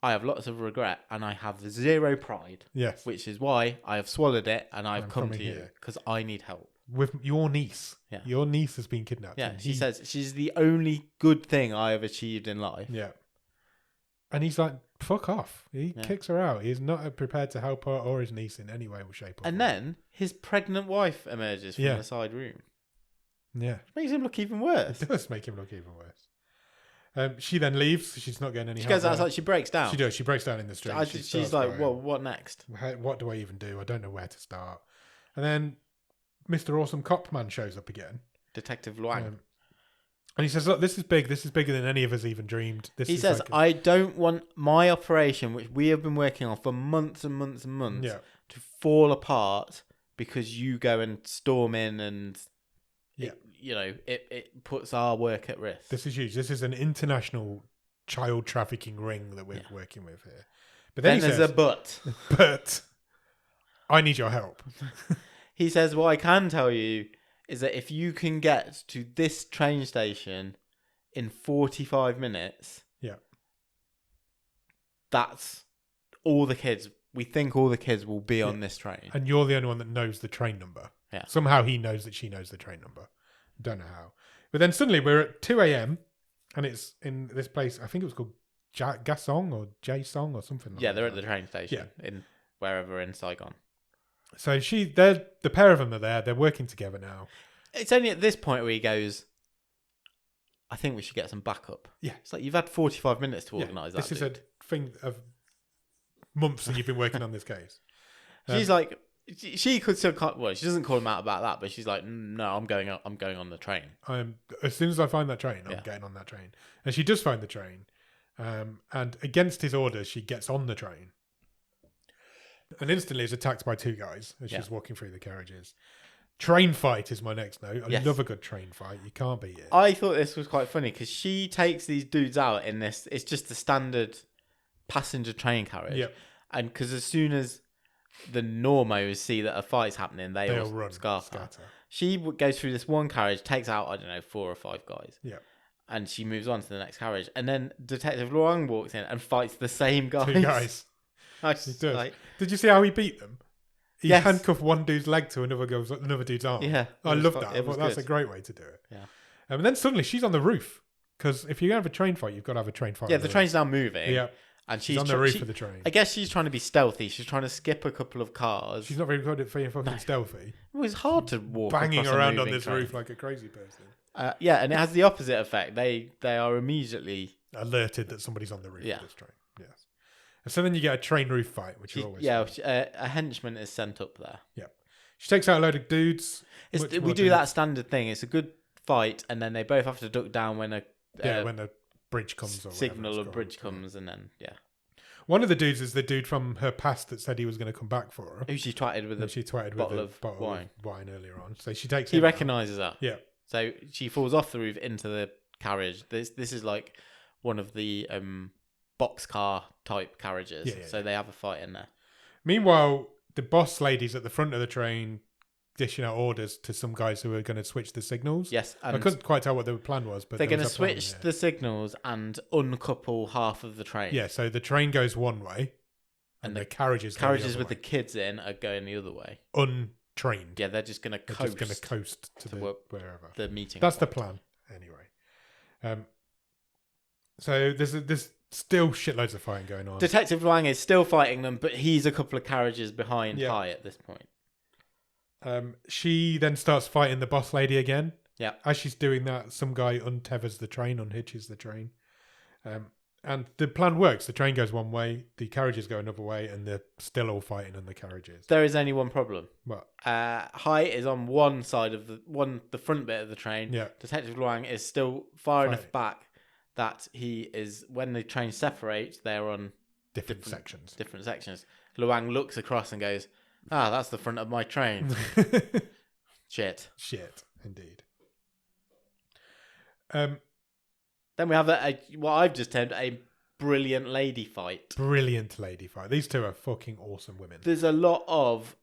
"I have lots of regret and I have zero pride." Yes. Which is why I have swallowed it and I've come to you because I need help. With your niece. Yeah. Your niece has been kidnapped. Yeah. She says, "She's the only good thing I have achieved in life." Yeah. And he's like, "Fuck off." He kicks her out. He's not prepared to help her or his niece in any way or shape or form. And then his pregnant wife emerges from the side room. Yeah. It makes him look even worse. It does make him look even worse. She then leaves. She's not getting any help. She goes outside. She breaks down. She does. She breaks down in the street. She's like, what next? What do I even do? I don't know where to start. And then Mr. Awesome Cop Man shows up again. Detective Luang. And he says, "Look, this is big. This is bigger than any of us even dreamed." He says, "I don't want my operation, which we have been working on for months and months and months, to fall apart because you go and storm in and it puts our work at risk." This is huge. This is an international child trafficking ring that we're working with here. But then there's a but. But I need your help. He says, "What I can tell you is that if you can get to this train station in 45 minutes, that's all the kids. We think all the kids will be on this train. And you're the only one that knows the train number." Yeah. Somehow he knows that she knows the train number. Don't know how. But then suddenly we're at 2 a.m. and it's in this place. I think it was called Gasong or Jaesong or something like that. Yeah, they're at the train station in wherever in Saigon. So the pair of them are there. They're working together now. It's only at this point where he goes, "I think we should get some backup." Yeah. It's like, you've had 45 minutes to organise that. This is a thing of months that you've been working on this case. She's like, she could still call, she doesn't call him out about that, but she's like, "No, I'm going on the train. As soon as I find that train, I'm getting on that train." And she does find the train. And against his orders, she gets on the train. And instantly is attacked by two guys as she's walking through the carriages. Train fight is my next note. I love a good train fight. You can't beat it. I thought this was quite funny because she takes these dudes out in this. It's just the standard passenger train carriage. Yep. And because as soon as the normos see that a fight's happening, they all run, scatter. She goes through this one carriage, takes out, I don't know, 4 or 5 guys. Yeah. And she moves on to the next carriage. And then Detective Luang walks in and fights the same guys. 2 guys. He does. Did you see how he beat them? he handcuffed one dude's leg to another dude's arm. Yeah. I love that. I thought that's a great way to do it. Yeah. And then suddenly she's on the roof. Because if you have a train fight, you've got to have a train fight. Yeah, the train's now moving. Yeah. And she's on the roof of the train. I guess she's trying to be stealthy. She's trying to skip a couple of cars. She's not very good at being fucking stealthy. Well, it's hard to walk banging across around on this train. roof like a crazy person. Yeah, and it has the opposite effect. They are immediately alerted that somebody's on the roof of this train. Yes. And so then you get a train roof fight, which is always a henchman is sent up there. Yeah. She takes out a load of dudes. We do that standard thing. It's a good fight, and then they both have to duck down when when a bridge comes or signal or bridge comes, and then one of the dudes is the dude from her past that said he was going to come back for her. Who she twatted with a bottle of wine earlier on. So she takes. He recognises her. Yeah. So she falls off the roof into the carriage. This is like one of the boxcar type carriages. Yeah. So they have a fight in there. Meanwhile, the boss lady's at the front of the train dishing out orders to some guys who are going to switch the signals. Yes. I couldn't quite tell what the plan was, but they're going to switch the signals and uncouple half of the train. Yeah, so the train goes one way and the carriages with the kids in are going the other way. Untrained. Yeah, they're just going to coast to wherever. The meeting. That's the plan, anyway. So there's still shitloads of fighting going on. Detective Wang is still fighting them, but he's a couple of carriages behind Hai at this point. She then starts fighting the boss lady again. Yeah. As she's doing that, some guy unhitches the train. And the plan works. The train goes one way, the carriages go another way, and they're still all fighting on the carriages. There is only one problem. What? Hai is on one side of the front bit of the train. Yeah. Detective Wang is still far enough back that he is, when the train separates, they're on different sections. Different sections. Luang looks across and goes, that's the front of my train. Shit, indeed. Then we have what I've just termed a brilliant lady fight. These two are fucking awesome women. There's a lot of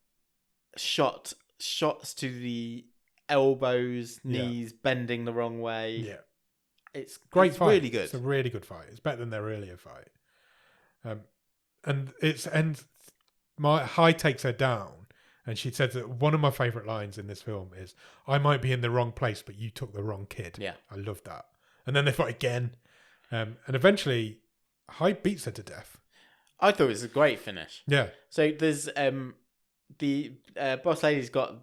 shots to the elbows, knees, bending the wrong way. Yeah. It's great fight. Really good. It's a really good fight. It's better than their earlier fight. And Hai takes her down, and she says that one of my favourite lines in this film is, "I might be in the wrong place, but you took the wrong kid." Yeah, I love that. And then they fight again, and eventually, Hai beats her to death. I thought it was a great finish. Yeah. So there's the boss lady's got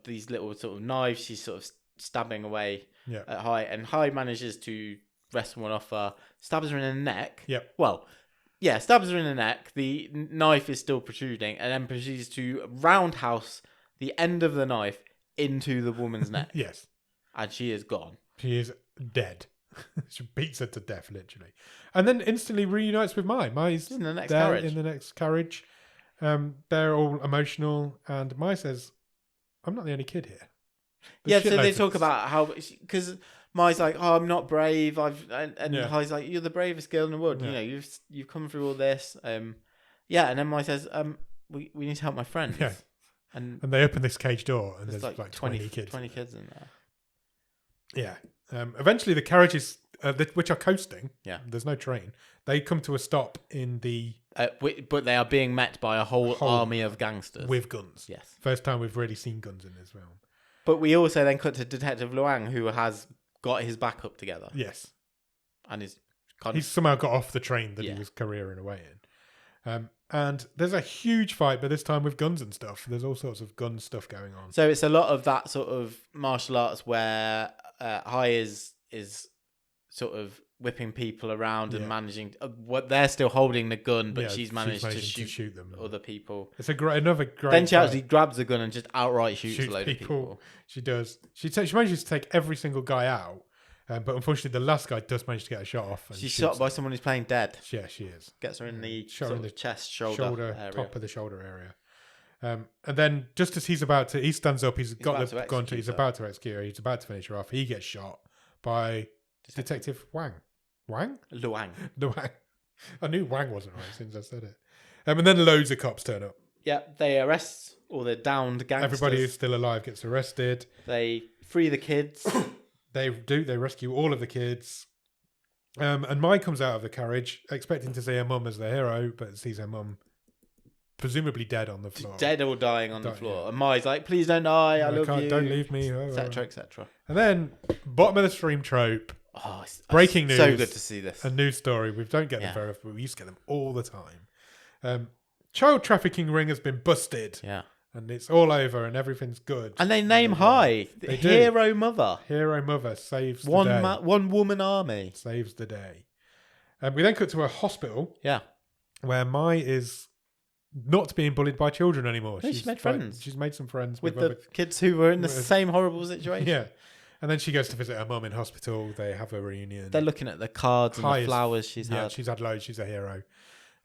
these little sort of knives. She's sort of stabbing away at Hai, and Hai manages to wrest one off her, stabs her in the neck. Yep. Well, yeah, stabs her in the neck. The knife is still protruding, and then proceeds to roundhouse the end of the knife into the woman's neck. Yes. And she is gone. She is dead. She beats her to death, literally. And then instantly reunites with Mai. Mai's in the next there carriage. In the next carriage. They're all emotional, and Mai says, "I'm not the only kid here." So they talk about how, because Mai's like, "Oh, I'm not brave." Hai's like, "You're the bravest girl in the world. Yeah. You know, you've come through all this." And then Mai says, "We need to help my friends." Yeah. And they open this cage door, and there's like 20 kids. 20 kids in there. Yeah. Eventually, the carriages, which are coasting, there's no train, they come to a stop in the... but they are being met by a whole army of gangsters. With guns. Yes. First time we've really seen guns in this film. But we also then cut to Detective Luang, who has got his back up together. Yes. And he's somehow got off the train that he was careering away in. And there's a huge fight, but this time with guns and stuff. There's all sorts of gun stuff going on. So it's a lot of that sort of martial arts where Hai is sort of whipping people around and managing. What they're still holding the gun, but she's managed to shoot them. Other people. It's another great. Then she actually grabs the gun and just outright shoots a load of people. She does. She manages to take every single guy out. But unfortunately, the last guy does manage to get a shot off. And she's shot by someone who's playing dead. Yeah, she is. Gets her in the chest, shoulder area. Top of the shoulder area. And then, just as he stands up. He's got the gun. He's about to execute her. He's about to finish her off. He gets shot by Detective Wang. Luang. I knew Wang wasn't right since I said it. And then loads of cops turn up. Yeah, they arrest all the downed gangsters. Everybody who's still alive gets arrested. They free the kids. They do. They rescue all of the kids. And Mai comes out of the carriage expecting to see her mum as the hero, but sees her mum presumably dead on the floor. Dead or dying on the floor. Yeah. And Mai's like, please don't die, I love you. Don't leave me. Etc, etc. And then, bottom of the stream trope. Breaking news. So good to see this. A news story. We don't get them very often, but we used to get them all the time. Child trafficking ring has been busted. Yeah. And it's all over and everything's good. And they name high. They Hero do. Mother. Hero Mother saves the day. One woman army. Saves the day. We then cut to a hospital. Yeah. Where Mai is not being bullied by children anymore. No, she's made friends. She's made some friends. With the kids who were in the same horrible situation. Yeah. And then she goes to visit her mum in hospital. They have a reunion. They're looking at the cards and the flowers she's had. Yeah, she's had loads. She's a hero.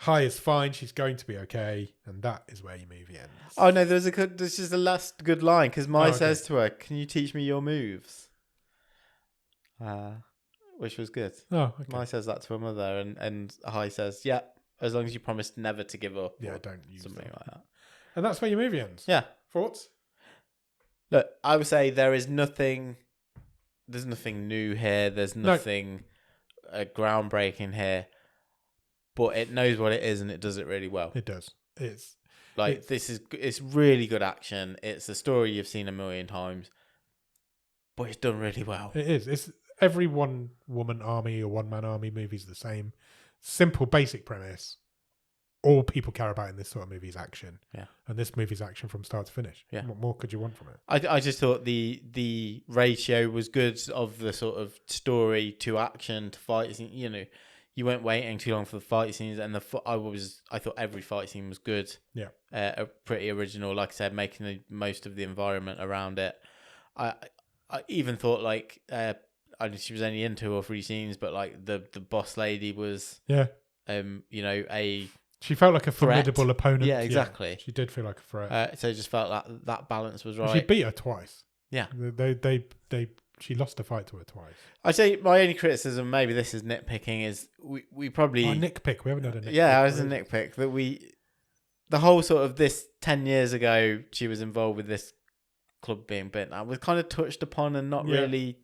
Hi is fine. She's going to be okay. And that is where your movie ends. Oh, no, this is the last good line because Mai says to her, can you teach me your moves? Which was good. Oh, okay. Mai says that to her mother and Hi says, yeah, as long as you promise never to give up. Yeah, don't use something like that. And that's where your movie ends. Yeah. Thoughts? Look, I would say there's nothing new here. There's nothing groundbreaking here. But it knows what it is and it does it really well. It does. It's really good action. It's a story you've seen a million times, but it's done really well. It is. It's every one woman army or one man army movie is the same. Simple, basic premise. All people care about in this sort of movie is action. Yeah. And this movie's action from start to finish. Yeah. What more could you want from it? I just thought the ratio was good of the sort of story to action to fight scene. You know, you weren't waiting too long for the fight scenes, and I thought every fight scene was good. Yeah. Pretty original, like I said, making the most of the environment around it. I even thought she was only in 2 or 3 scenes, but like the boss lady was she felt like a formidable opponent. Yeah, exactly. Yeah, she did feel like a threat. So I just felt that balance was right. She beat her twice. Yeah. She lost a fight to her twice. I'd say my only criticism, maybe this is nitpicking, is we probably... nitpick. We haven't had a nitpick. Yeah, it was a nitpick. That the whole sort of this 10 years ago, she was involved with this club being burnt out, was kind of touched upon and not really...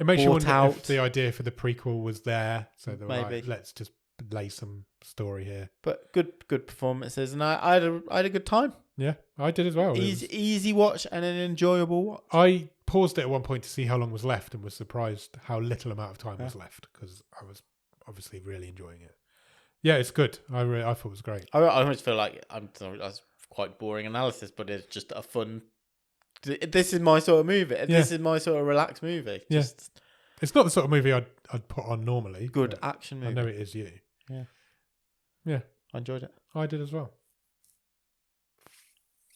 It makes you wonder if the idea for the prequel was there. So they were like, let's just lay some story here. But good performances, and I had a good time. Yeah, I did as well. Easy watch and an enjoyable watch. I paused it at one point to see how long was left and was surprised how little amount of time was left because I was obviously really enjoying it. Yeah, it's good. I thought it was great. I almost feel like that's quite boring analysis, but it's just a fun. This is my sort of movie. Yeah. This is my sort of relaxed movie. It's not the sort of movie I'd put on normally. Good action movie. I know it is you. Yeah. Yeah. I enjoyed it. I did as well.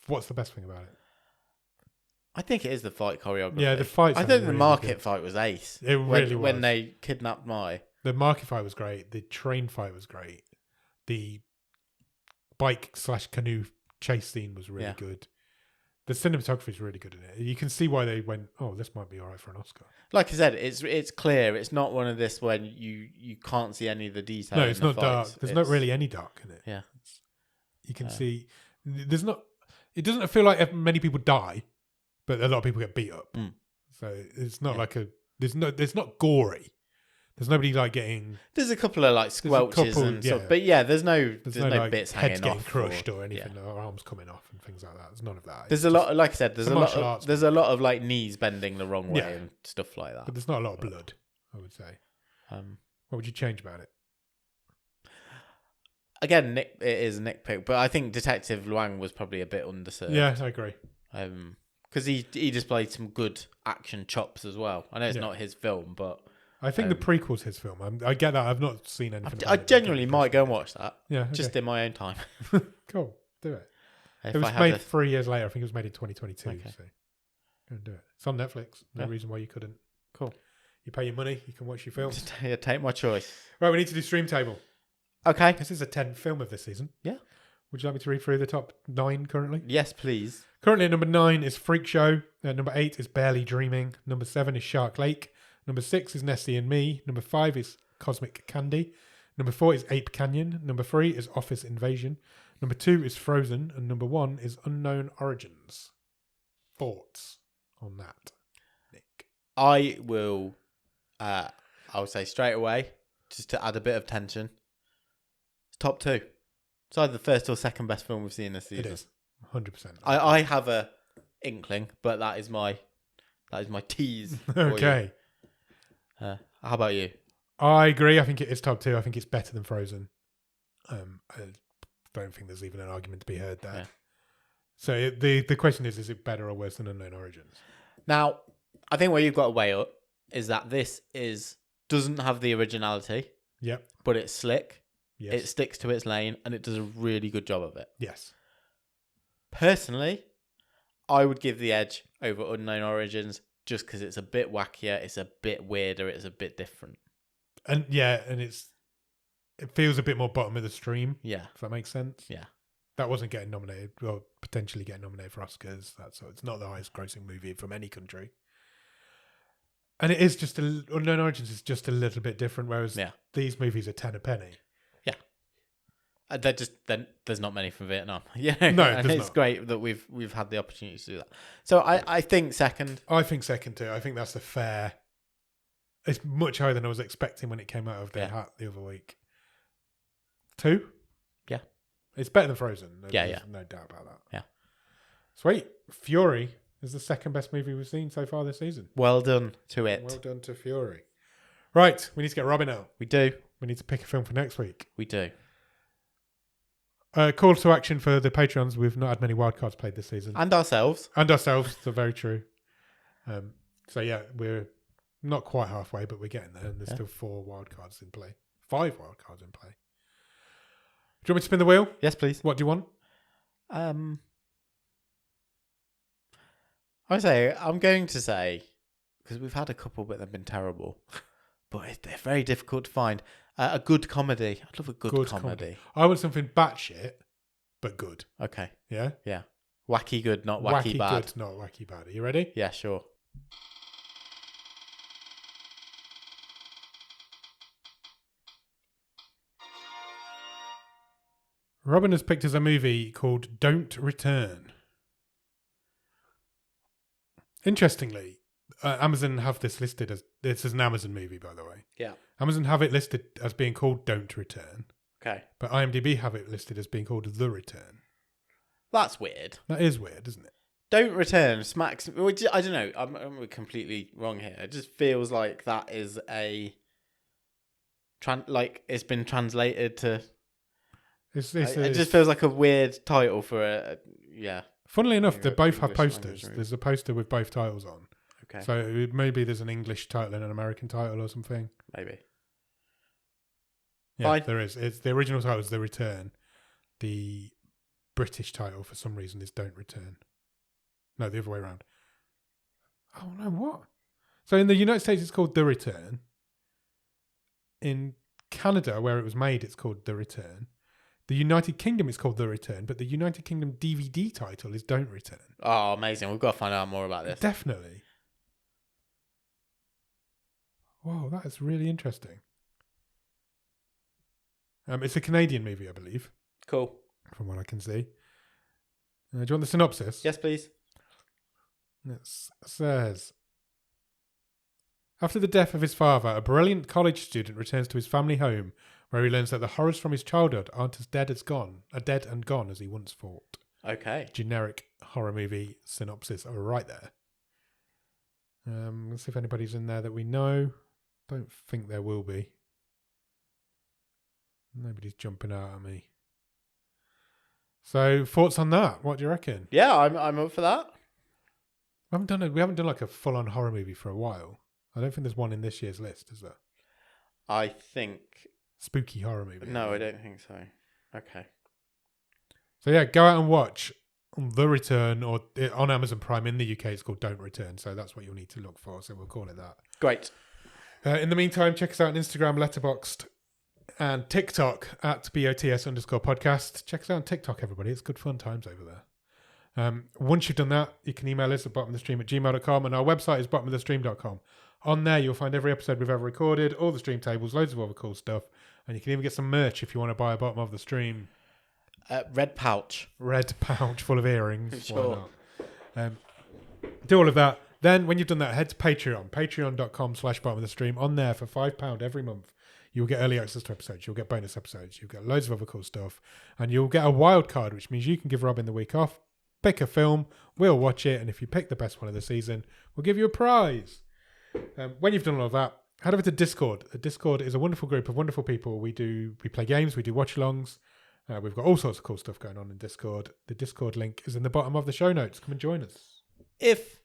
What's the best thing about it? I think it is the fight choreography. Yeah, the fight. I think the market fight was ace. It really was. When they kidnapped Mai. The market fight was great. The train fight was great. The bike/canoe chase scene was really good. The cinematography is really good in it. You can see why they went, oh, this might be all right for an Oscar. Like I said, it's clear. It's not one of this when you can't see any of the detail. No, it's not dark. There's not really any dark in it. Yeah. You can see, there's not, it doesn't feel like many people die, but a lot of people get beat up. Mm. So it's not like there's not gory. There's nobody like getting. There's a couple of like squelches and stuff, but there's no like bits heads hanging getting off crushed or anything, or arms coming off and things like that. There's none of that. There's a lot, like I said, there's a lot of like knees bending the wrong way and stuff like that. But there's not a lot of blood, I would say. What would you change about it? Again, it is a nitpick, but I think Detective Luang was probably a bit underserved. Yeah, I agree. Because he displayed some good action chops as well. I know it's not his film, but I think the prequel's his film. I get that. I've not seen anything. I genuinely might go and watch that. Yeah, okay. Just in my own time. Cool, do it. It was made 3 years later. I think it was made in 2022. Okay. So go and do it. It's on Netflix. No reason why you couldn't. Cool. You pay your money. You can watch your films. Yeah, take my choice. Right, we need to do stream table. Okay. This is a 10th film of this season. Yeah. Would you like me to read through the top 9 currently? Yes, please. Currently at number 9 is Freak Show. Number 8 is Barely Dreaming. Number 7 is Shark Lake. Number 6 is Nessie and Me. Number 5 is Cosmic Candy. Number 4 is Ape Canyon. Number 3 is Office Invasion. Number 2 is Frozen. And number 1 is Unknown Origins. Thoughts on that, Nick? I will say straight away, just to add a bit of tension, top 2. It's either the first or second best film we've seen this season. It is 100%. I have a inkling, but that is my tease. Okay. How about you? I agree. I think it is top 2. I think it's better than Frozen. I don't think there's even an argument to be heard there. Yeah. So the question is it better or worse than Unknown Origins? Now, I think where you've got to weigh up is that this doesn't have the originality. Yep. But it's slick. Yes. It sticks to its lane and it does a really good job of it. Yes. Personally, I would give the edge over Unknown Origins just because it's a bit wackier, it's a bit weirder, it's a bit different. And it feels a bit more bottom of the stream. Yeah. If that makes sense. Yeah. That wasn't getting nominated, well, potentially getting nominated for Oscars. So it's not the highest grossing movie from any country. And it is just Unknown Origins is just a little bit different, whereas these movies are 10 a penny. Yeah. There's not many from Vietnam. Yeah. No, and it's not. Great that we've had the opportunity to do that. So I think second. I think second too. I think that's it's much higher than I was expecting when it came out of the hat the other week. 2? Yeah. It's better than Frozen. There's no doubt about that. Yeah. Sweet. Fury is the second best movie we've seen so far this season. Well done to it. Well done to Fury. Right, we need to get Robin out. We do. We need to pick a film for next week. We do. Call to action for the Patreons. We've not had many wildcards played this season. And ourselves. So very true. So yeah, we're not quite halfway, but we're getting there. And there's still 4 wildcards in play. 5 wildcards in play. Do you want me to spin the wheel? Yes, please. What do you want? I'm going to say, because we've had a couple, but they've been terrible, but they're very difficult to find. A good comedy. I'd love a good comedy. I want something batshit, but good. Okay. Yeah? Yeah. Wacky good, not wacky bad. Good, not wacky bad. Are you ready? Yeah, sure. Robin has picked us a movie called Don't Return. Interestingly, Amazon have this listed as... This is an Amazon movie, by the way. Yeah. Amazon have it listed as being called Don't Return. Okay. But IMDb have it listed as being called The Return. That's weird. That is weird, isn't it? Don't Return smacks... I don't know. I'm completely wrong here. It just feels like that is a... it's been translated to... It just feels like a weird title for a... Yeah. Funnily enough, they both have English posters. There's a poster with both titles on. Okay. So maybe there's an English title and an American title or something. Maybe. Yeah, there is. It's the original title is The Return. The British title, for some reason, is Don't Return. No, the other way around. Oh, no, what? So in the United States, it's called The Return. In Canada, where it was made, it's called The Return. The United Kingdom is called The Return, but the United Kingdom DVD title is Don't Return. Oh, amazing. We've got to find out more about this. Definitely. Whoa, that is really interesting. It's a Canadian movie, I believe. Cool. From what I can see. Do you want the synopsis? Yes, please. It says... After the death of his father, a brilliant college student returns to his family home, where he learns that the horrors from his childhood aren't as dead and gone as he once thought. Okay. Generic horror movie synopsis are right there. Let's see if anybody's in there that we know. Don't think there will be. Nobody's jumping out at me. So, thoughts on that? What do you reckon? Yeah, I'm up for that. We haven't done like a full-on horror movie for a while. I don't think there's one in this year's list, is there? I think... Spooky horror movie. No, I don't think so. Okay. So yeah, go out and watch The Return, or on Amazon Prime in the UK it's called Don't Return, so that's what you'll need to look for, so we'll call it that. Great. In the meantime, check us out on Instagram, Letterboxd, and TikTok at BOTS_podcast. Check us out on TikTok, everybody. It's good fun times over there. Once you've done that, you can email us at bottomofthestream@gmail.com, and our website is bottomofthestream.com. On there, you'll find every episode we've ever recorded, all the stream tables, loads of other cool stuff, and you can even get some merch if you want to buy a Bottom of the Stream. Red pouch Full of earrings. Sure. Why not? Do all of that. Then, when you've done that, head to Patreon. Patreon.com/bottomofthestream. On there for £5 every month. You'll get early access to episodes. You'll get bonus episodes. You'll get loads of other cool stuff. And you'll get a wild card, which means you can give Robin the week off, pick a film, we'll watch it, and if you pick the best one of the season, we'll give you a prize. When you've done all of that, head over to Discord. The Discord is a wonderful group of wonderful people. We play games, we do watch-alongs. We've got all sorts of cool stuff going on in Discord. The Discord link is in the bottom of the show notes. Come and join us. If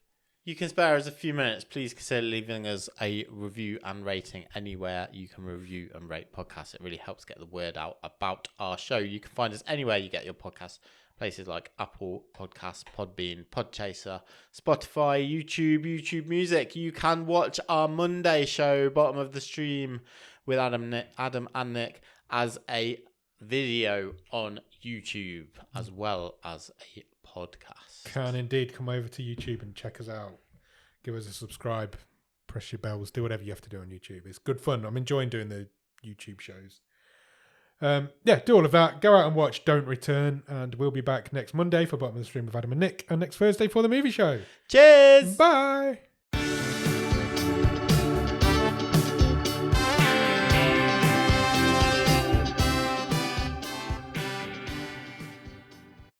you can spare us a few minutes, please consider leaving us a review and rating anywhere you can review and rate podcasts. It really helps get the word out about our show. You can find us anywhere you get your podcasts. Places like Apple Podcasts, Podbean, Podchaser, Spotify, YouTube Music. You can watch our Monday show, Bottom of the Stream, with Adam and Nick, as a video on YouTube, as well as a podcast. Can indeed come over to YouTube and check us out. Give us a subscribe, press your bells, do whatever you have to do on YouTube. It's good fun. I'm enjoying doing the YouTube shows. Do all of that. Go out and watch Don't Return, and we'll be back next Monday for Bottom of the Stream with Adam and Nick, and next Thursday for the movie show. Cheers! Bye!